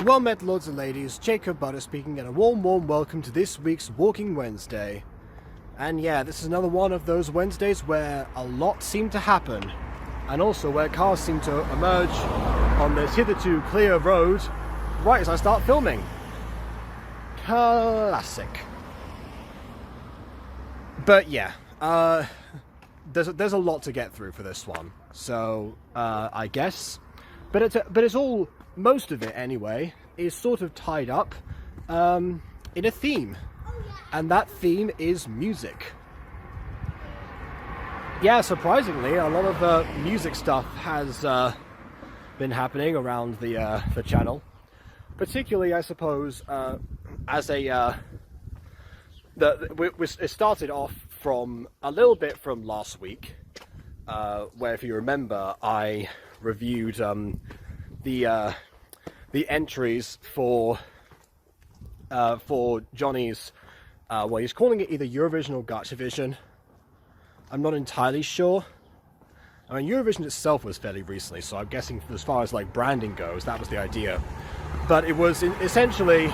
Well met, lords and ladies, Jacob Butter speaking, and a warm welcome to this week's Walking Wednesday. And yeah, this is another one of those Wednesdays where a lot seemed to happen, and also where cars seem to emerge on this hitherto clear road right as I start filming. Classic. But yeah, there's a lot to get through for this one, so I guess, but it's all, most of it anyway, is sort of tied up in a theme, and that theme is music. Yeah, surprisingly, a lot of music stuff has been happening around the channel, particularly, I suppose, as a it started off from a little bit from last week, where, if you remember, I reviewed the entries for Johnny's, well, he's calling it either Eurovision or Gachavision. I'm not entirely sure. I mean, Eurovision itself was fairly recently, so I'm guessing as far as like branding goes, that was the idea. But it was essentially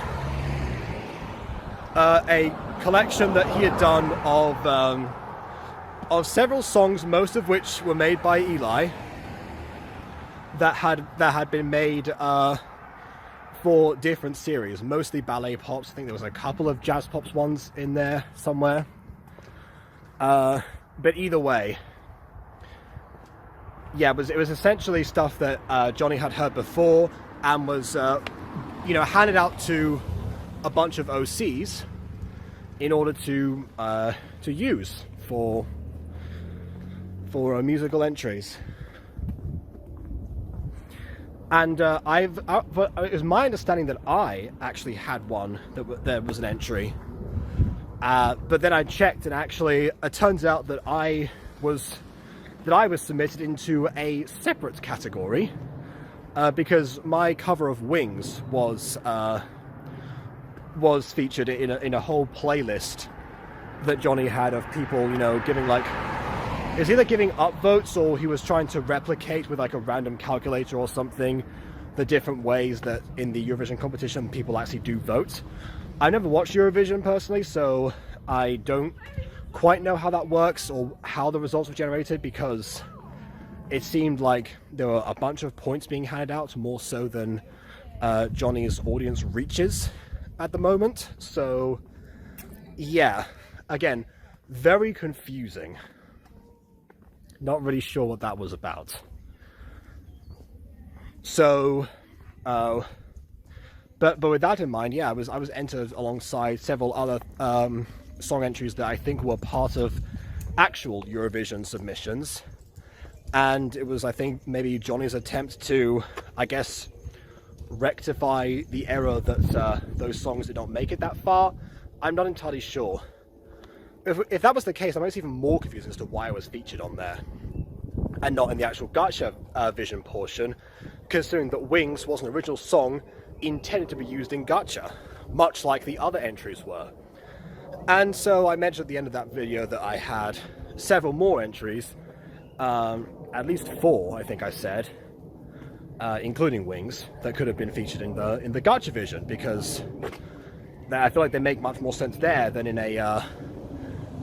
a collection that he had done of several songs, most of which were made by Eli, that had been made for different series, mostly ballet pops. I think there was a couple of jazz pops ones in there somewhere. But either way, yeah, it was essentially stuff that Johnny had heard before and was, handed out to a bunch of OCs in order to use for musical entries. And it was my understanding that I actually had one there was an entry, but then I checked, and actually it turns out that I was submitted into a separate category, because my cover of Wings was featured in a whole playlist that Johnny had of people, giving is either giving upvotes, or he was trying to replicate with like a random calculator or something the different ways that in the Eurovision competition people actually do vote. I never watched Eurovision personally, so I don't quite know how that works or how the results were generated, because it seemed like there were a bunch of points being handed out, more so than Johnny's audience reaches at the moment. So yeah, again, very confusing. Not really sure what that was about. So, but with that in mind, yeah, I was entered alongside several other song entries that I think were part of actual Eurovision submissions, and it was, I think, maybe Johnny's attempt to, I guess, rectify the error that those songs did not make it that far. I'm not entirely sure. If that was the case, I'm even more confused as to why I was featured on there and not in the actual Gacha-vision portion, considering that Wings was an original song intended to be used in Gacha, much like the other entries were. And so I mentioned at the end of that video that I had several more entries, at least 4, I think I said, including Wings, that could have been featured in the Gacha-vision, because I feel like they make much more sense there than in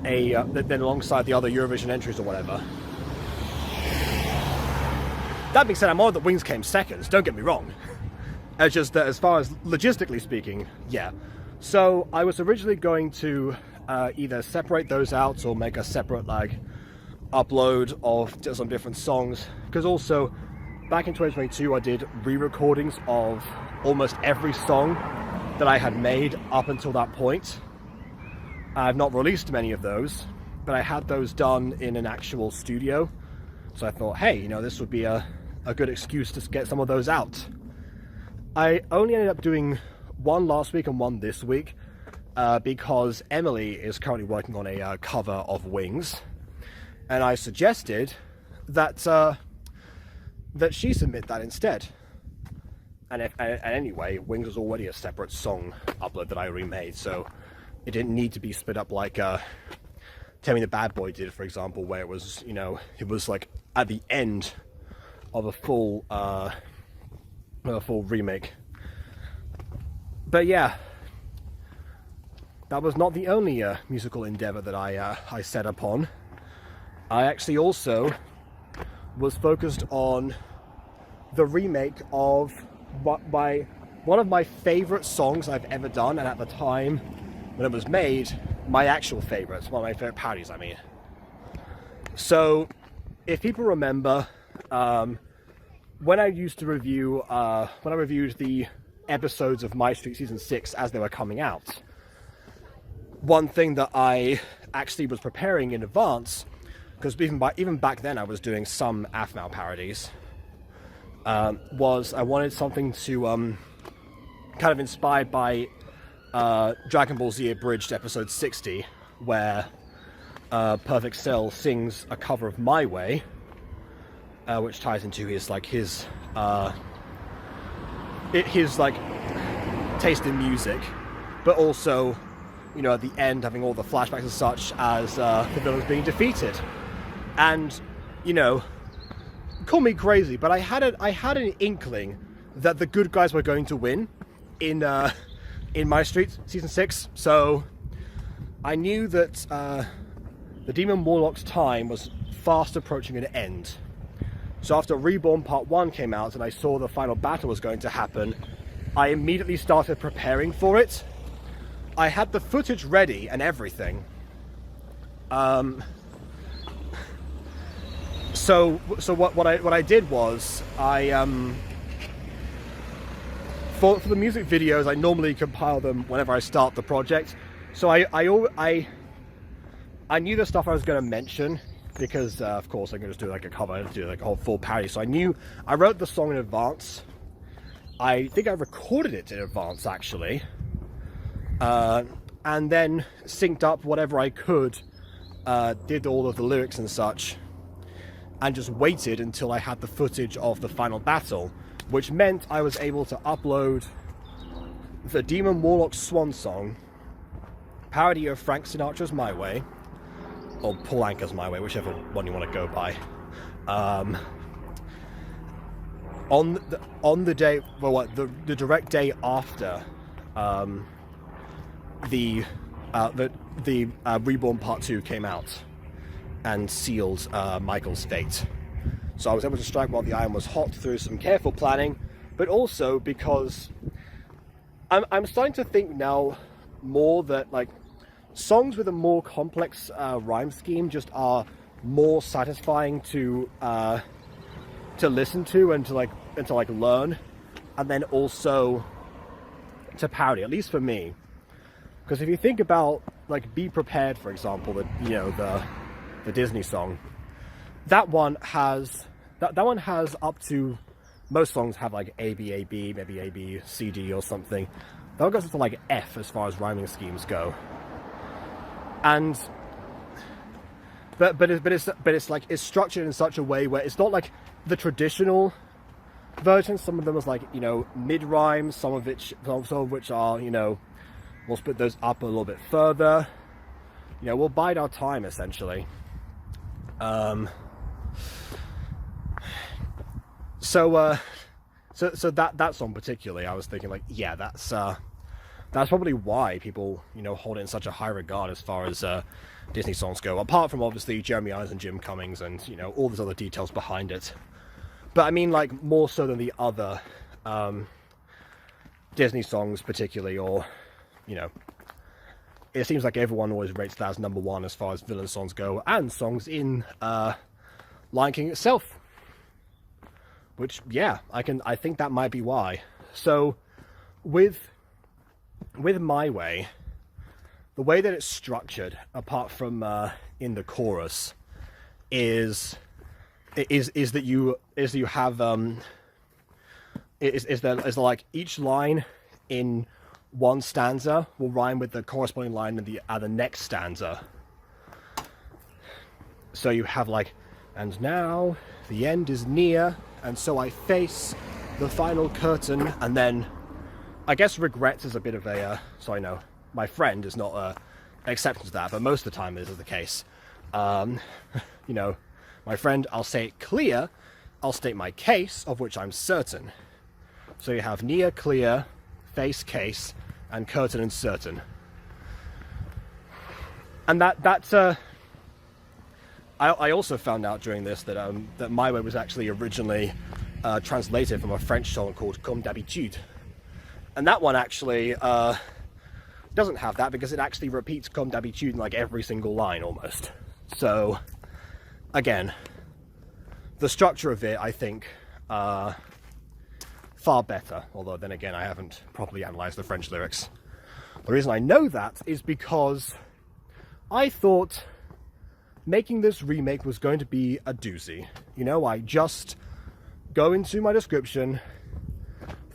then alongside the other Eurovision entries or whatever. That being said, I'm honored that Wings came second, don't get me wrong. It's just that as far as logistically speaking, yeah. So I was originally going to either separate those out or make a separate upload of some different songs, because also back in 2022 I did re-recordings of almost every song that I had made up until that point. I've not released many of those, but I had those done in an actual studio. So I thought, hey, this would be a good excuse to get some of those out. I only ended up doing one last week and one this week, because Emily is currently working on a cover of Wings, and I suggested that she submit that instead. And anyway, Wings was already a separate song upload that I remade, so it didn't need to be split up like Temi the Bad Boy did, for example, where it was, it was like at the end of a full remake. But yeah, that was not the only musical endeavor that I set upon. I actually also was focused on the remake of one of my favorite songs I've ever done, and at the time when it was made, my actual favorites, one of my favorite parodies, I mean. So, if people remember, when I used to review, when I reviewed the episodes of My Street Season 6 as they were coming out, one thing that I actually was preparing in advance, because even back then I was doing some AFMAO parodies, was I wanted something to kind of inspired by Dragon Ball Z Abridged episode 60, where Perfect Cell sings a cover of My Way, which ties into his taste in music, but also, you know, at the end having all the flashbacks and such as the villains being defeated. And, you know, call me crazy, but I had an inkling that the good guys were going to win in My Street Season 6, so I knew that the Demon Warlock's time was fast approaching an end. So after Reborn Part 1 came out and I saw the final battle was going to happen, I immediately started preparing for it. I had the footage ready and everything. So what I did was for the music videos, I normally compile them whenever I start the project. So I knew the stuff I was going to mention, because of course I'm going to just do like a cover, do like a whole full parody. So I wrote the song in advance. I think I recorded it in advance actually, and then synced up whatever I could, did all of the lyrics and such, and just waited until I had the footage of the final battle, which meant I was able to upload the Demon Warlock Swan Song, parody of Frank Sinatra's My Way, or Paul Anka's My Way, whichever one you want to go by, on the day, well, the direct day after the Reborn Part 2 came out and sealed Michael's fate. So I was able to strike while the iron was hot through some careful planning, but also because I'm starting to think now more that like songs with a more complex rhyme scheme just are more satisfying to listen to and to learn, and then also to parody, at least for me. Because if you think about like Be Prepared, for example, the Disney song, that one has up to, most songs have like A B A B, maybe A B C D or something. That one goes up to like F as far as rhyming schemes go. And but it's like it's structured in such a way where it's not like the traditional version. Some of them is like, you know, mid rhymes, some of which are, you know, we'll split those up a little bit further. You know, we'll bide our time essentially. So that song particularly, I was thinking like, yeah, that's probably why people, you know, hold it in such a high regard as far as Disney songs go. Apart from obviously Jeremy Irons and Jim Cummings and, you know, all those other details behind it. But I mean, like, more so than the other Disney songs particularly, or, you know, it seems like everyone always rates that as number one as far as villain songs go, and songs in Lion King itself. Which, yeah, I think that might be why. So, with My Way, the way that it's structured, apart from in the chorus, is that you have like each line in one stanza will rhyme with the corresponding line in the next stanza. So you have like, and now the end is near, and so I face the final curtain, and then I guess regrets is a bit of a so I know my friend is not an exception to that, but most of the time this is the case. You know, my friend, I'll say it clear, I'll state my case, of which I'm certain. So you have near, clear, face, case, and curtain and certain. And I also found out during this that My Way was actually originally translated from a French song called Comme d'habitude. And that one actually doesn't have that, because it actually repeats Comme d'habitude in like every single line almost. So, again, the structure of it, I think, far better. Although then again, I haven't properly analysed the French lyrics. The reason I know that is because I thought making this remake was going to be a doozy. You know, I just go into my description,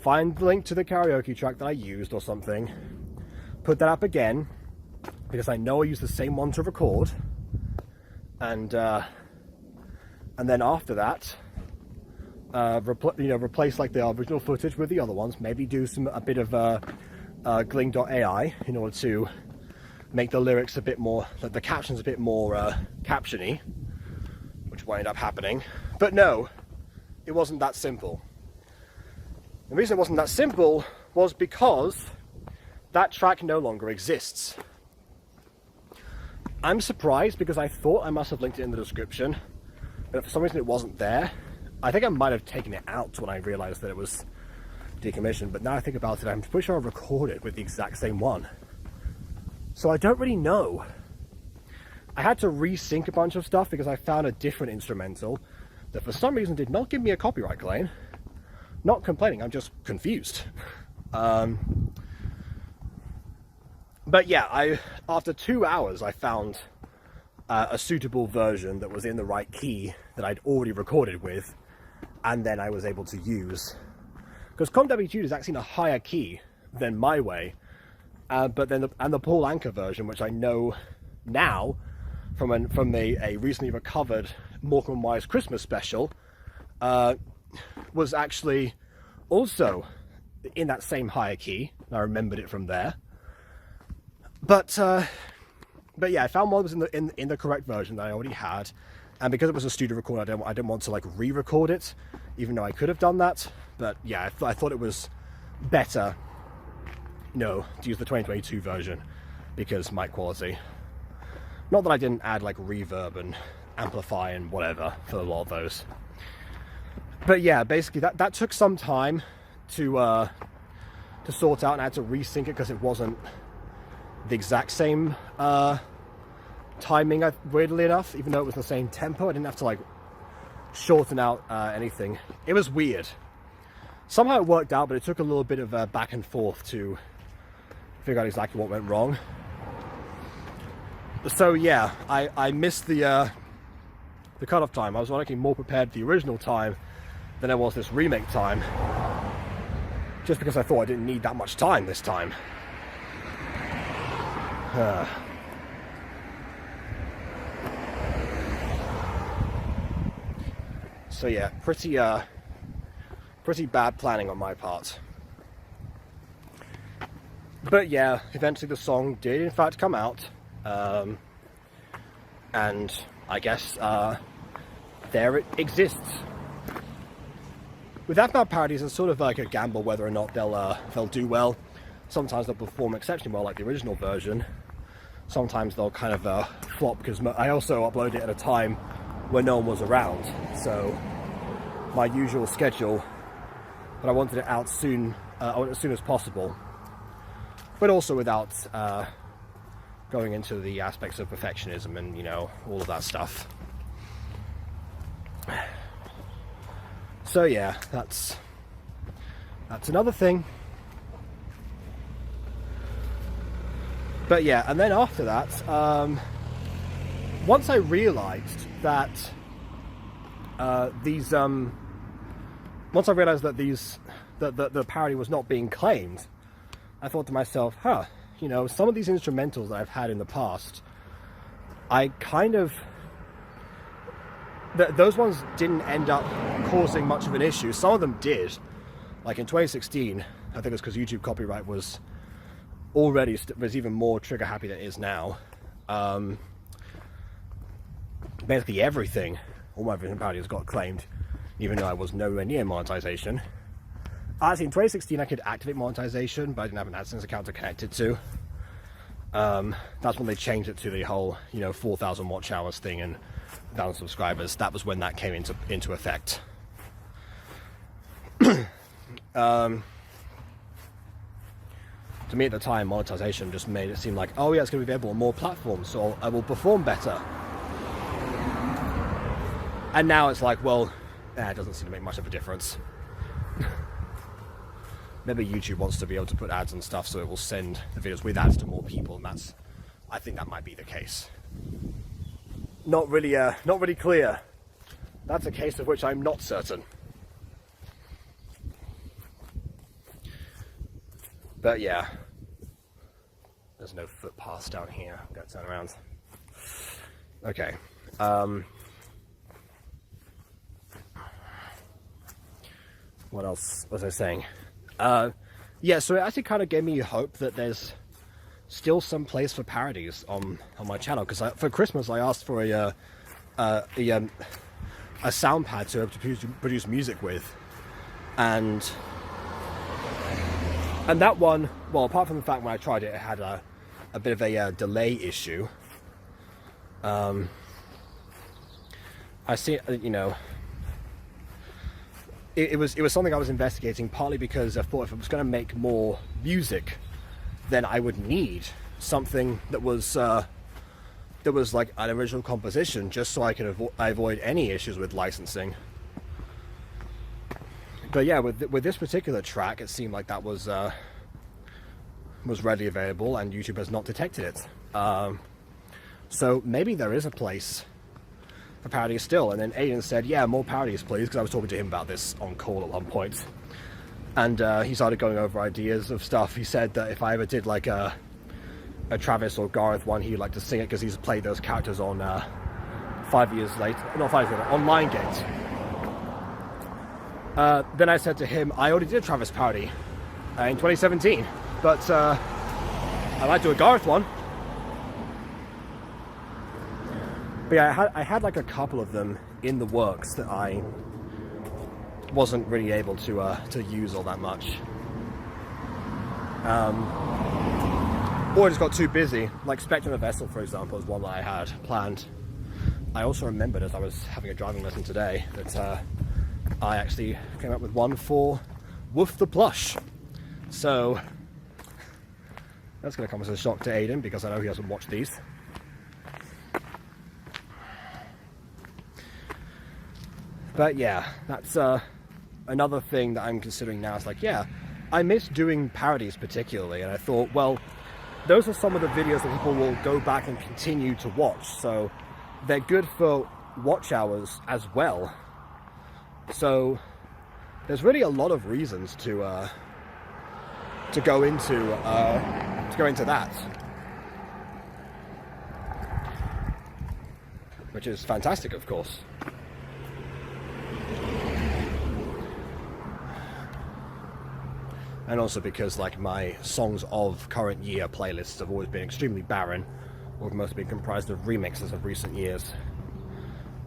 find the link to the karaoke track that I used or something, put that up again, because I know I used the same one to record, and then after that, replace like the original footage with the other ones, maybe do a bit of Gling.ai in order to make the lyrics a bit more, the captions a bit more captiony, which will end up happening. But no, it wasn't that simple. The reason it wasn't that simple was because that track no longer exists. I'm surprised, because I thought I must have linked it in the description, but for some reason it wasn't there. I think I might have taken it out when I realized that it was decommissioned, but now I think about it, I'm pretty sure I recorded with the exact same one. So I don't really know. I had to resync a bunch of stuff because I found a different instrumental that for some reason did not give me a copyright claim. Not complaining, I'm just confused. But yeah, after 2 hours I found a suitable version that was in the right key that I'd already recorded with, and then I was able to use. Because Comme d'habitude is actually in a higher key than My Way. But then the Paul Anka version, which I know now from a recently recovered Morecambe and Wise Christmas special, was actually also in that same higher key. I remembered it from there. But yeah, I found one was in the correct version that I already had, and because it was a studio record, I didn't want to like re-record it, even though I could have done that. But yeah, I thought it was better, to use the 2022 version, because mic quality. Not that I didn't add like reverb and amplify and whatever for a lot of those. But yeah, basically that took some time to sort out, and I had to resync it because it wasn't the exact same timing, weirdly enough, even though it was the same tempo. I didn't have to like shorten out anything. It was weird. Somehow it worked out, but it took a little bit of back and forth to figure out exactly what went wrong. So yeah, I missed the cutoff time. I was actually more prepared for the original time than I was this remake time, just because I thought I didn't need that much time this time. So yeah, pretty bad planning on my part. But yeah, eventually the song did in fact come out, and I guess there it exists. With F-Map parodies, it's sort of like a gamble whether or not they'll do well. Sometimes they'll perform exceptionally well, like the original version. Sometimes they'll kind of flop, because I also uploaded it at a time when no one was around, so my usual schedule, but I wanted it out soon, as soon as possible, but also without going into the aspects of perfectionism and all of that stuff. So yeah, that's another thing. But yeah, and then after that, once I realized that the parody was not being claimed, I thought to myself, some of these instrumentals that I've had in the past, I kind of, those ones didn't end up causing much of an issue. Some of them did. Like in 2016, I think it's because YouTube copyright was already was even more trigger happy than it is now. Basically everything, all my parodies got claimed, even though I was nowhere near monetization. Actually, in 2016, I could activate monetization, but I didn't have an AdSense account to connect it to. That's when they changed it to the whole, 4,000 watch hours thing and 1,000 subscribers. That was when that came into effect. To me at the time, monetization just made it seem like, oh yeah, it's going to be available on more platforms, so I will perform better. And now it's like, well, it doesn't seem to make much of a difference. Maybe YouTube wants to be able to put ads and stuff, so it will send the videos with ads to more people, and I think that might be the case. Not really clear. That's a case of which I'm not certain. But yeah, there's no footpaths down here. I'm gonna turn around. Okay. What else was I saying? Yeah, so it actually kind of gave me hope that there's still some place for parodies on my channel, because for Christmas I asked for a sound pad to produce music with, and that one, well, apart from the fact when I tried it, it had a bit of a delay issue. I see, it was something I was investigating, partly because I thought if I was going to make more music, then I would need something that was like an original composition, just so I could avoid any issues with licensing. But yeah, with this particular track, it seemed like that was readily available, and YouTube has not detected it. So maybe there is a place for parodies still. And then Aiden said, "Yeah, more parodies, please," because I was talking to him about this on call at one point. And he started going over ideas of stuff. He said that if I ever did like a Travis or Gareth one, he'd like to sing it because he's played those characters on 5 years later, not 5 years later, on Line Gate. Then I said to him, I already did a Travis parody in 2017, but I might do a Gareth one. But yeah, I had like a couple of them in the works that I wasn't really able to use all that much. Or I just got too busy. Like Spectrum of Vessel, for example, is one that I had planned. I also remembered as I was having a driving lesson today that I actually came up with one for Woof the Plush. So that's going to come as a shock to Aiden, because I know he hasn't watched these. But yeah, that's another thing that I'm considering now. It's like, yeah, I miss doing parodies particularly, and I thought, well, those are some of the videos that people will go back and continue to watch, so they're good for watch hours as well. So there's really a lot of reasons to go into that, which is fantastic, of course. And also because like my songs of current year playlists have always been extremely barren, or have mostly been comprised of remixes of recent years.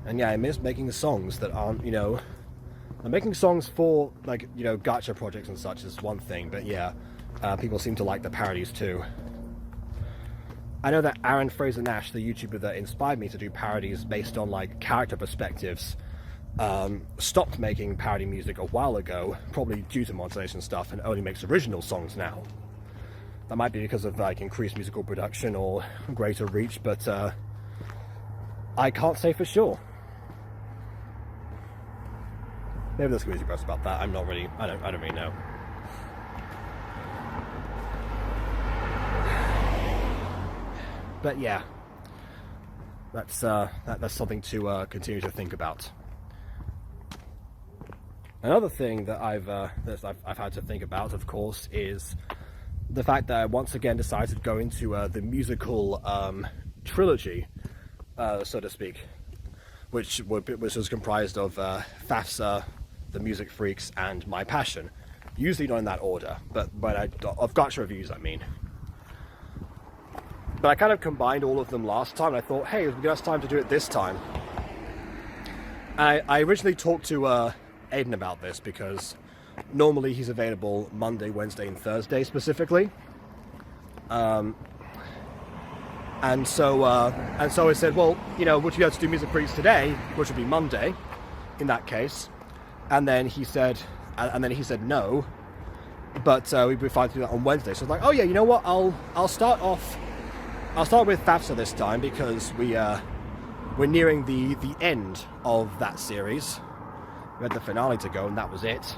And yeah, I miss making songs that aren't, I'm making songs for like, gacha projects and such is one thing, but yeah, people seem to like the parodies too. I know that Aaron Fraser Nash, the YouTuber that inspired me to do parodies based on like character perspectives, stopped making parody music a while ago, probably due to monetization stuff, and only makes original songs now. That might be because of like increased musical production or greater reach, but I can't say for sure. Maybe there's community posts about that. I don't really know. But yeah, that's something to continue to think about. Another thing that I've had to think about, of course, is the fact that I once again decided to go into the musical trilogy, so to speak, which was comprised of FAFSA, The Music Freaks, and My Passion. Usually not in that order, but of gacha reviews, I mean. But I kind of combined all of them last time, and I thought, hey, it's time to do it this time. And I originally talked to Aiden about this, because Normally he's available Monday, Wednesday, and Thursday specifically. And so I said, well, you know, would you be able to do Music Freaks today, which would be Monday, in that case? And then he said no, but we'd be fine to do that on Wednesday. So I was like, oh yeah, you know what? I'll start with FAFSA this time because we're nearing the end of that series. We had the finale to go, and that was it.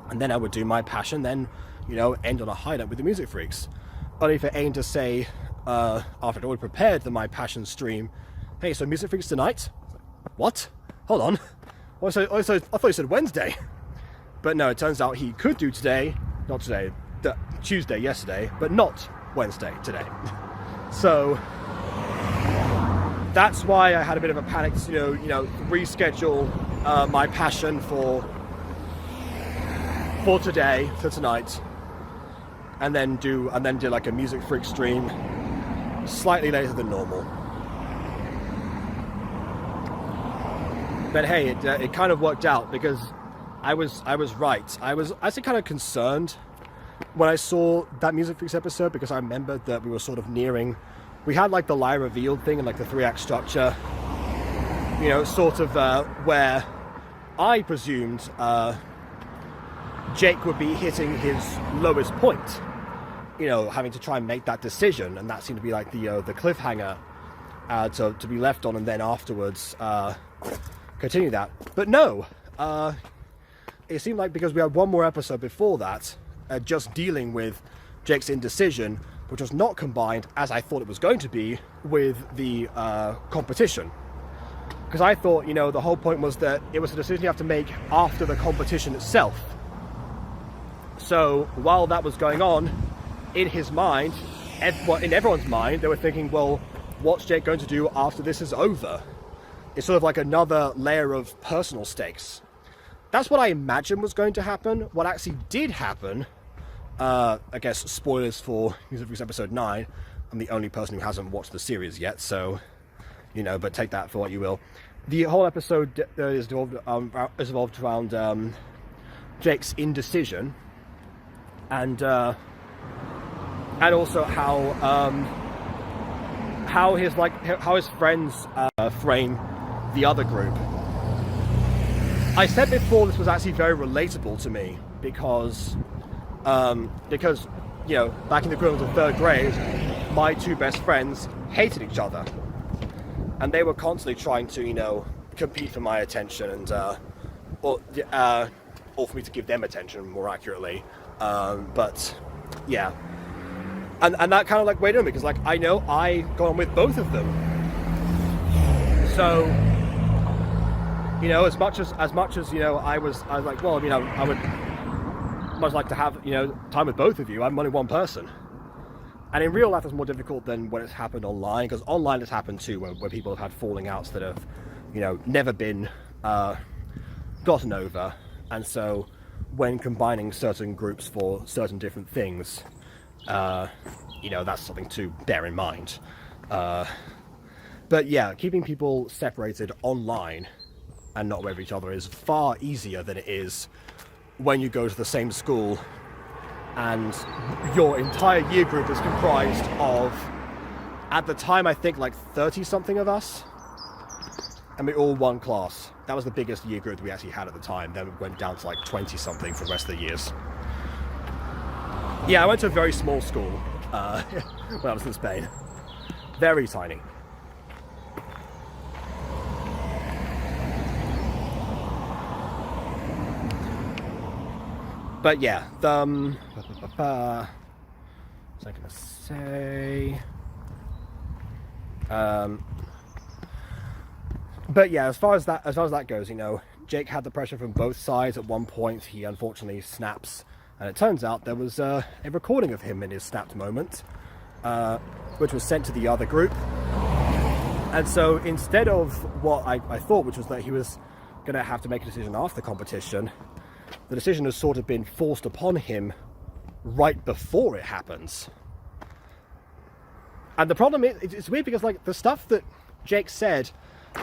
And then I would do my passion, then, you know, end on a high note with the Music Freaks. Only for Aiden to say, after I'd already prepared the My Passion stream, hey, so Music Freaks tonight? What? Hold on. I thought you said Wednesday. But no, it turns out he could do today, not today, Tuesday, yesterday, but not Wednesday, today. So that's why I had a bit of a panic to, you know, reschedule My Passion for today, for tonight, and then do like a Music Freak stream slightly later than normal. But hey, it kind of worked out because I was right. I was actually kind of concerned when I saw that Music Freaks episode because I remembered that we were sort of nearing. We had like the lie revealed thing and like the 3-act structure, you know, sort of where I presumed Jake would be hitting his lowest point, you know, having to try and make that decision, and that seemed to be like the cliffhanger to be left on, and then afterwards continue that. But no, it seemed like because we had one more episode before that, just dealing with Jake's indecision, which was not combined, as I thought it was going to be, with the competition. Because I thought, you know, the whole point was that it was a decision you have to make after the competition itself. So while that was going on, in his mind, in everyone's mind, they were thinking, well, what's Jake going to do after this is over? It's sort of like another layer of personal stakes. That's what I imagined was going to happen. What actually did happen, I guess spoilers for Music Freaks episode 9, I'm the only person who hasn't watched the series yet, so, you know, but take that for what you will. The whole episode is evolved around Jake's indecision, and also how his friends frame the other group. I said before this was actually very relatable to me because you know, back in the equivalent of 3rd grade, my 2 best friends hated each other, and they were constantly trying to, you know, compete for my attention and or for me to give them attention, more accurately. But yeah, and that kind of like weighed on me because like I know I got on with both of them, so you know, as much as you know, I was like, well, you know, I would much like to have, you know, time with both of you. I'm only one person, and in real life it's more difficult than when it's happened online, because online it's happened too, where people have had falling outs that have, you know, never been gotten over, and so when combining certain groups for certain different things, you know, that's something to bear in mind. But yeah, keeping people separated online and not with each other is far easier than it is when you go to the same school and your entire year group is comprised of, at the time, I think like 30 something of us, and we all one class. That was the biggest year group we actually had at the time. Then it went down to like 20 something for the rest of the years. Yeah, I went to a very small school when I was in Spain. Very tiny. But yeah, what was I gonna say? But yeah, as far as that goes, you know, Jake had the pressure from both sides. At one point, he unfortunately snaps, and it turns out there was a recording of him in his snapped moment, which was sent to the other group. And so instead of what I thought, which was that he was going to have to make a decision after competition, the decision has sort of been forced upon him right before it happens. And the problem is, it's weird because like the stuff that Jake said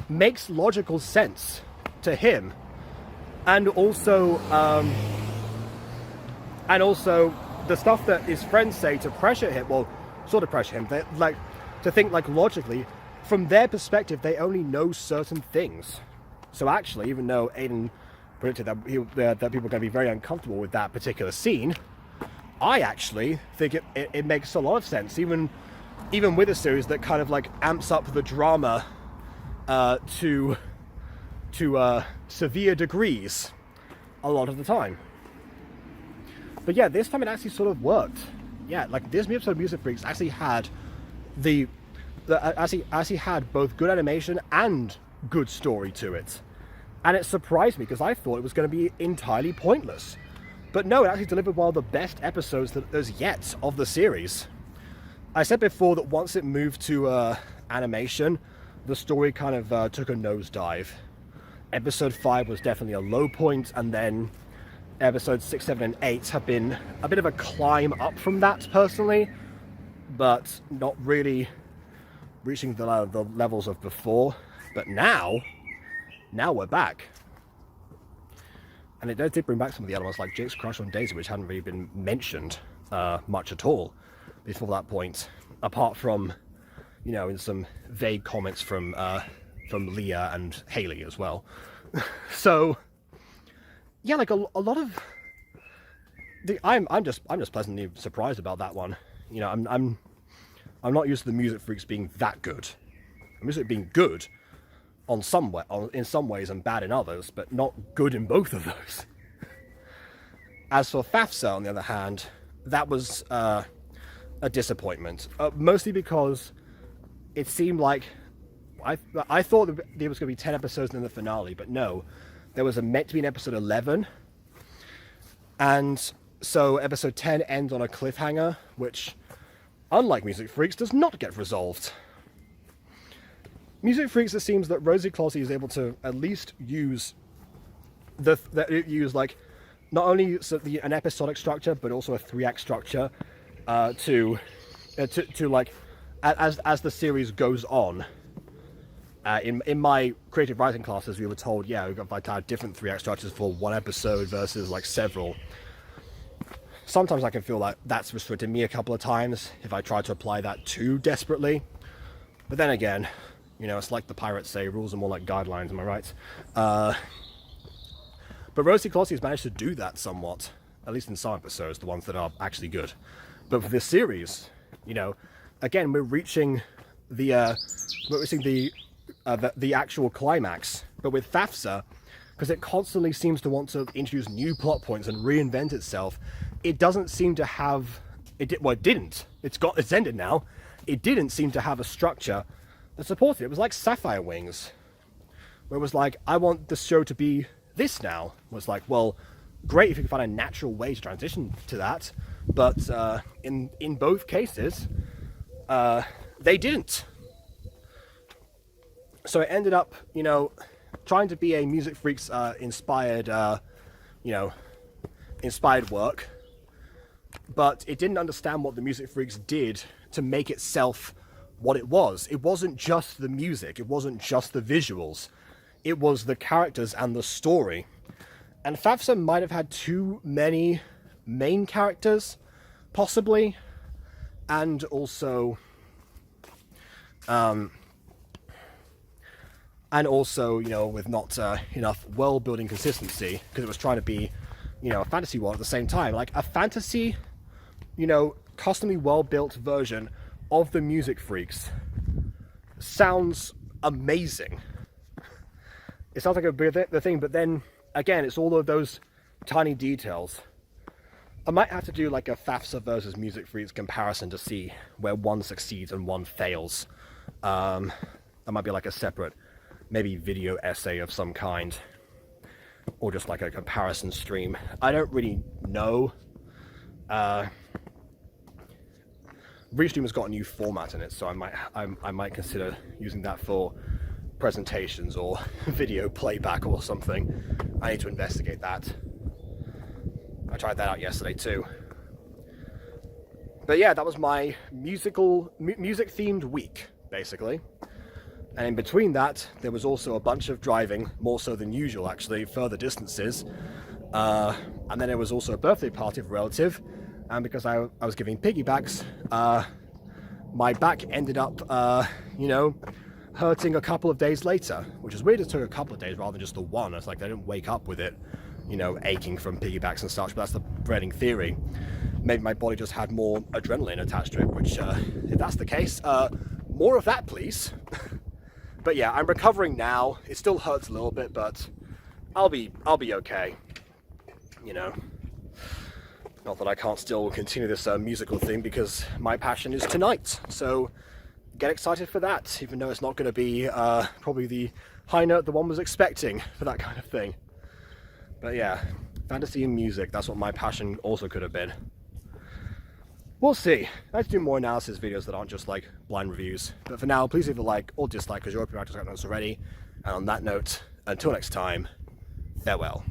makes logical sense to him, and also And also, the stuff that his friends say to pressure him, well, sort of pressure him, like, to think, like, logically, from their perspective, they only know certain things. So actually, even though Aiden predicted that that people are going to be very uncomfortable with that particular scene, I actually think it makes a lot of sense, even with a series that kind of like amps up the drama to severe degrees a lot of the time. But yeah, this time it actually sort of worked. Yeah, like this episode of Music Freaks actually had actually had both good animation and good story to it. And it surprised me because I thought it was going to be entirely pointless. But no, it actually delivered one of the best episodes that there's yet of the series. I said before that once it moved to animation, the story kind of took a nosedive. Episode 5 was definitely a low point, and then episodes 6, 7, and 8 have been a bit of a climb up from that, personally, but not really reaching the levels of before. But now we're back. And it did bring back some of the elements like Jake's crush on Daisy, which hadn't really been mentioned much at all before that point, apart from, you know, in some vague comments from Leah and Haley as well. So yeah, like a lot of I'm just pleasantly surprised about that one. You know, I'm not used to the Music Freaks being that good. I'm used to it being good in some ways and bad in others, but not good in both of those. As for FAFSA, on the other hand, that was a disappointment, mostly because it seemed like I thought there was going to be 10 episodes in the finale, but no, there was meant to be an episode 11, and so episode 10 ends on a cliffhanger, which, unlike Music Freaks, does not get resolved. Music Freaks, it seems that Rosie Clossie is able to at least use like not only an episodic structure, but also a 3-act structure to like as the series goes on. In my creative writing classes, we were told, yeah, we've got like different 3-act structures for one episode versus like several. Sometimes I can feel like that's restricted me a couple of times if I try to apply that too desperately. But then again, you know, it's like the pirates say, rules are more like guidelines, am I right? But Rosie Clossie has managed to do that somewhat, at least in some episodes, the ones that are actually good. But for this series, you know, again, we're reaching the actual climax. But with FAFSA, because it constantly seems to want to introduce new plot points and reinvent itself, it doesn't seem to have it didn't. It's ended now. It didn't seem to have a structure that supported it. It was like Sapphire Wings, where it was like, I want the show to be this now. It was like, well, great if you can find a natural way to transition to that, but in both cases, they didn't. So it ended up, you know, trying to be a Music Freaks inspired work, but it didn't understand what the Music Freaks did to make itself what it was. It wasn't just the music, it wasn't just the visuals, it was the characters and the story. And FAFSA might have had too many main characters, possibly, and also you know, with not enough world building consistency, because it was trying to be, you know, a fantasy world at the same time, like a fantasy, you know, customly well built version of the Music Freaks sounds amazing. It sounds like the thing, but then again, it's all of those tiny details. I might have to do like a FAFSA versus Music Freaks comparison to see where one succeeds and one fails. That might be like a separate, maybe video essay of some kind, or just like a comparison stream. I don't really know. Restream has got a new format in it, so I might consider using that for presentations or video playback or something. I need to investigate that. I tried that out yesterday too. But yeah, that was my music themed week, basically. And in between that, there was also a bunch of driving, more so than usual actually, further distances, And then it was also a birthday party of a relative, and because I was giving piggybacks, my back ended up, you know, hurting a couple of days later, which is weird. It took a couple of days rather than just the one. It's like I didn't wake up with it, you know, aching from piggybacks and such, but that's the prevailing theory. Maybe my body just had more adrenaline attached to it, which, if that's the case, more of that, please. But yeah, I'm recovering now. It still hurts a little bit, but I'll be okay, you know. Not that I can't still continue this musical thing, because my passion is tonight. So get excited for that, even though it's not going to be probably the high note the one was expecting for that kind of thing. But yeah, fantasy and music, that's what my passion also could have been. We'll see. Let's do more analysis videos that aren't just like blind reviews. But for now, please leave a like or dislike because you're opening out already. And on that note, until next time, farewell.